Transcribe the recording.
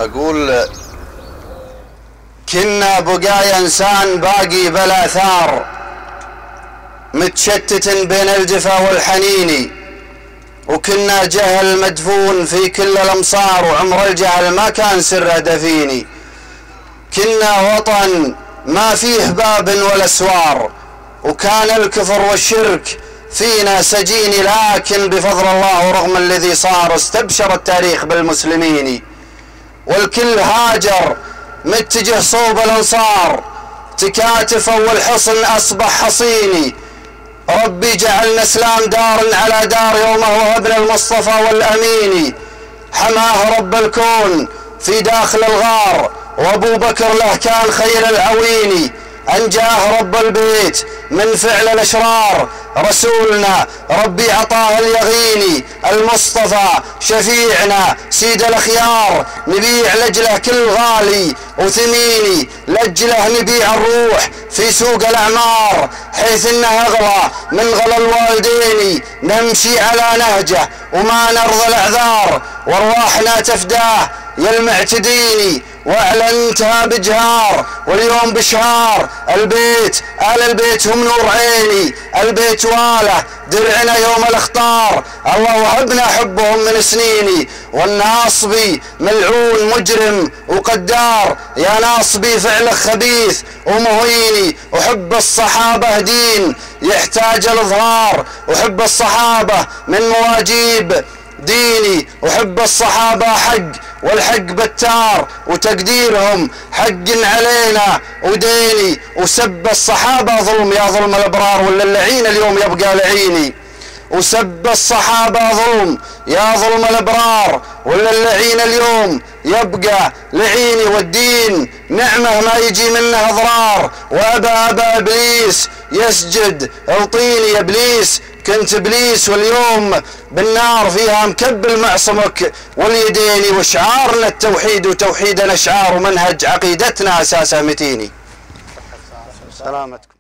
أقول كنا بقايا إنسان باقي بلا ثار، متشتت بين الجفا والحنين، وكنا جهل مدفون في كل الأمصار، وعمر الجهل ما كان سره دفيني. كنا وطن ما فيه باب ولا سوار، وكان الكفر والشرك فينا سجيني، لكن بفضل الله ورغم الذي صار استبشر التاريخ بالمسلمين. والكل هاجر متجه صوب الأنصار، تكاتفوا والحصن أصبح حصيني. ربي جعلنا اسلام دار على دار، يومه وهبنا المصطفى والأمين. حماه رب الكون في داخل الغار، وابو بكر له كان خير العويني. أنجاه رب البيت من فعل الأشرار، رسولنا ربي عطاه اليغيني. المصطفى شفيعنا سيد الأخيار، نبيع لجله كل غالي وثميني. لجله نبيع الروح في سوق الأعمار، حيث إنه أغلى من غلى الوالدين. نمشي على نهجه وما نرضى الأعذار، وارواحنا تفداه يا المعتدين. واعلنتها بجهار واليوم بشهار، البيت آل البيت هم نور عيني. البيت واله درعنا يوم الاخطار، الله وهبنا حبهم من سنيني. والناصبي ملعون مجرم وقدار، يا ناصبي فعلك خبيث ومهيني. وحب الصحابة دين يحتاج الاظهار، وحب الصحابة من مواجيب ديني. وحب الصحابة حق والحق بتار، وتقديرهم حق علينا وديني. وسب الصحابة ظلم يا ظلم الأبرار، ولا اللعين اليوم يبقى لعيني. وسب الصحابة ظلم يا ظلم الأبرار، ولا اللعين اليوم يبقى لعيني. والدين نعمة ما يجي منها أضرار، وأبى إبليس يسجد اعطيني يا إبليس. كنت إبليس واليوم بالنار فيها مكبل معصمك واليدين. وشعارنا التوحيد وتوحيدنا شعار، ومنهج عقيدتنا أساسه متيني. سلامتكم.